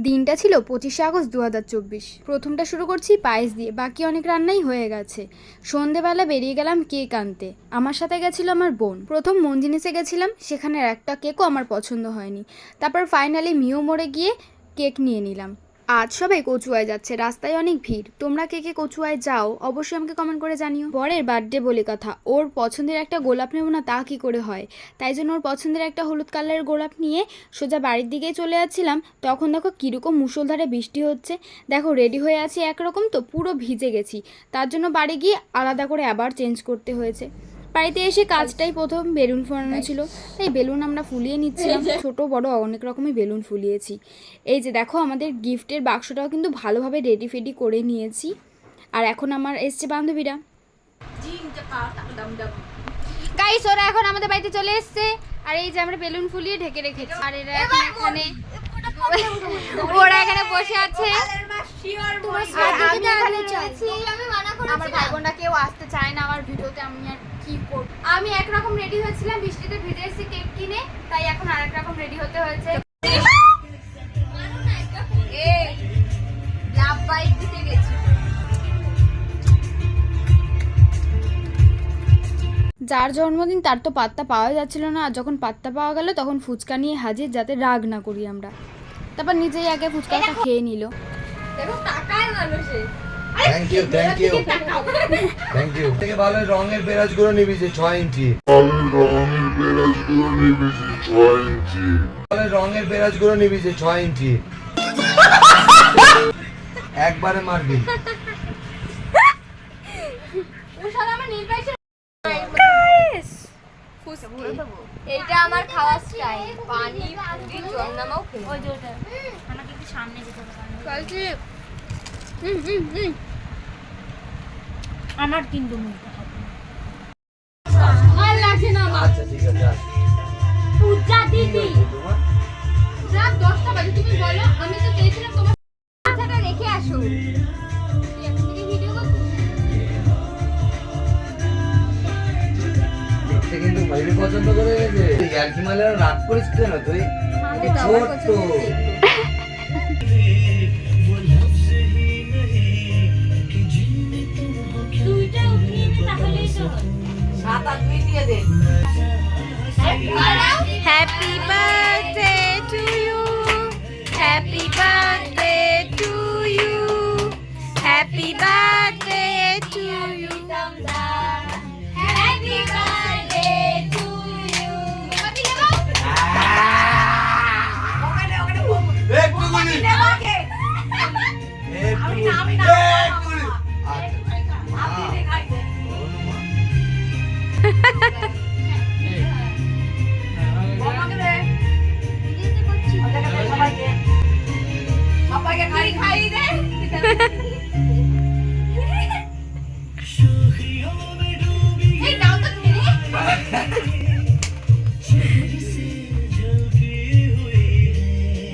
দিনটা ছিল 25শে আগস্ট 2024। প্রথমটা শুরু করছি পায়েস দিয়ে, বাকি অনেক রান্নাই হয়ে গেছে। সন্ধেবেলা বেরিয়ে গেলাম কেক আনতে। আমার সাথে গেছিল আমার বোন। প্রথম মঞ্জিনিসে গেছিলাম, সেখানের একটা কেকও আমার পছন্দ হয়নি। তারপর ফাইনালি মিও মোড়ে গিয়ে কেক নিয়ে নিলাম। আজ সবাই কচুয়ায় যাচ্ছে, রাস্তায় অনেক ভিড়। তোমরা কে কে কচুয়ায় যাও অবশ্যই আমাকে কমেন্ট করে জানিও। বরের বার্থডে বলে কথা, ওর পছন্দের একটা গোলাপ নেব না তা কি করে হয়, তাই জন্য ওর পছন্দের একটা হলুদ কালারের গোলাপ নিয়ে সোজা বাড়ির দিকেই চলে যাচ্ছিলাম। তখন দেখো কীরকম মুষলধারে বৃষ্টি হচ্ছে। দেখো রেডি হয়ে আছি একরকম, তো পুরো ভিজে গেছি। তার জন্য বাড়ি গিয়ে আলাদা করে আবার চেঞ্জ করতে হয়েছে। বাড়িতে এসে কাজটাই প্রথম বেলুন ফোলানো ছিল, তাই বেলুন আমরা ফুলিয়ে নিচ্ছিলাম। ছোট বড় অনেক রকমই বেলুন ফুলিয়েছি। এই যে দেখো আমাদের গিফটের বাক্সটাও কিন্তু ভালোভাবে রেডি ফেডি করে নিয়েছি। আর এখন আমার এসছে বান্ধবীরা। গাইস ওরা এখন আমাদের বাড়িতে চলে এসছে। আর এই যে আমরা বেলুন ফুলিয়ে ঢেকে রেখেছি। আর এরা এখন এখানে ওরা এখানে বসে আছে। আমার ভাই বোনরা কেউ আসতে চায় না আমার ভিডিওতে, আমি আর কি করব। আমি একরকম রেডি হয়েছিলাম, বৃষ্টিতে ভিজে এসেছি কেক কিনে, তাই এখন আরেক রকম রেডি হতে হয়েছে। যার জন্মদিন তার তো পাত্তা পাওয়া যাচ্ছিল না, আর যখন পাত্তা পাওয়া গেল তখন ফুচকা নিয়ে হাজির, যাতে রাগ না করি আমরা। তারপর নিজেই আগে ফুচকাটা খেয়ে নিল। দেখো টাকায় মানুষে। থ্যাংক ইউ থ্যাংক ইউ থেকে ভালো রঙের বেরাজগুলো নিবি যে 6 ইঞ্চি। রঙের বেরাজগুলো নিবি যে 6 ইঞ্চি, একবারে মারবি। এইটা আমার খাওয়া স্টাইল। পানি পুরি জলনামাও খেয়ে ওই যে ওটা আমাকে একটু সামনে যেতে হবে কালকে। আমার কিন্তু মুখটা হবে আর লাগছে না। আচ্ছা ঠিক আছে। পূজা দিদি রাত 10টা বাজে, তুমি বলো। আমি তো চেয়েছিলাম তোমার মাথাটা রেখে আসো। এখন থেকে ভিডিও করছিস। দেখতে কিন্তু ভাইবি পছন্দ করে গেছে। ইয়ার্কি মালে রাগ করিস কেন তুই? ছোট্ট দুইটা উঠিয়ে নে তাহলেই তো 7 আর 2 দিয়ে দে। Happy birthday to you, happy birthday to you, happy birthday to you, happy birthday to you. সবাইকে খাই দে। এই দাও তো খেয়ে।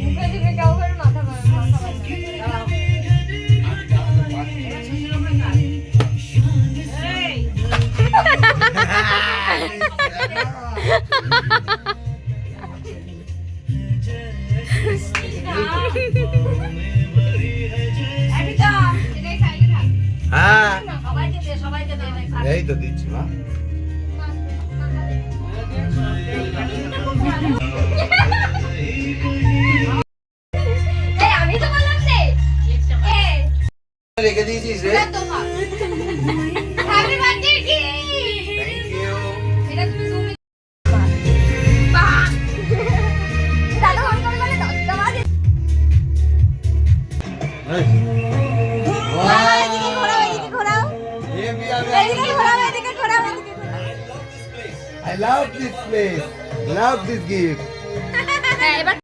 মুখে দিকে কেউ করে মাথা হ্যাঁ সবাইকে দে। এই তো দিচ্ছি মা। আমি তো বললাম রে রেখে দিয়েছিস রে। হ্যাপি বার্থডে কি থ্যাংক ইউ। এটা তুমি দাদা ফোন করে বলে 10টা বাজে। এদিকে ঘোরাও, এদিকে ঘোরাও, এদিকে ঘোরাও, এদিকে ঘোরাও, এদিকে ঘোরাও। I love this place. Love this gift. হ্যাঁ এবার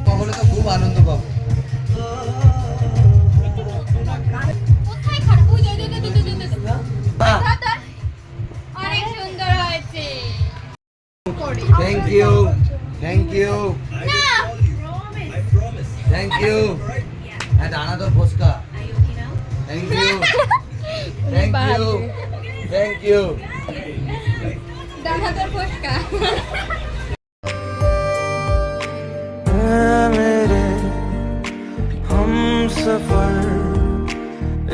তাহলে তো খুব আনন্দ পাবো। কোথায় খারাপ? ওই দে অনেক সুন্দর হয়েছে। Thank you thank you thank you. হ্যাঁ ডানা তোর ফসকা। Thank you thank you thank you. ডানা তোর ফসকা। मैं सफर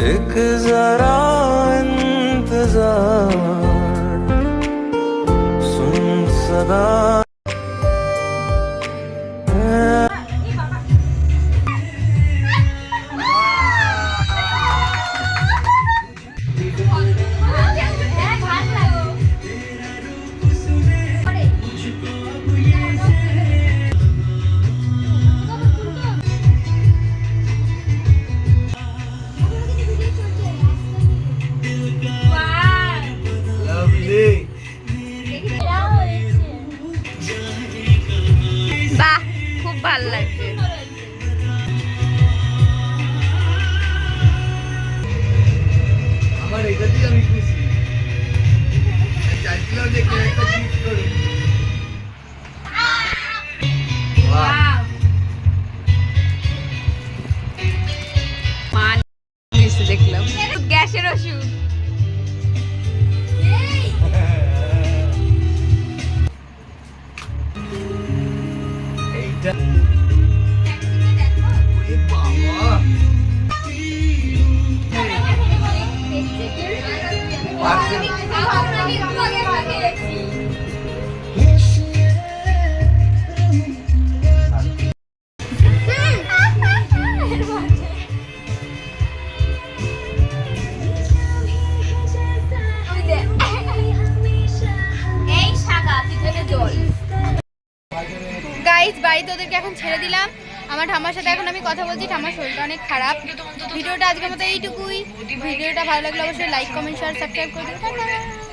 एक जरा इंतजार सुन सदा লাভলি বাহ, খুব ভালো লাগছে। আমার এটাতেই আমি খুশি। চাইছিলাম যে কেউ একটা gift করুক। বাহ। মান দেখলাম গ্যাসের ওষুধ। এইটা ওরে বাবা পার্সেল এই সাদা পিছনে জল। গাইস বাড়িতে ওদেরকে এখন ছেড়ে দিলাম। আমার ঠাম্মার সাথে এখন আমি কথা বলছি, ঠাম্মার শরীরটা অনেক খারাপ। ভিডিওটা আজকের মতো এইটুকুই। ভিডিওটা ভালো লাগলে অবশ্যই লাইক কমেন্ট শেয়ার সাবস্ক্রাইব করে দিন। টাটা।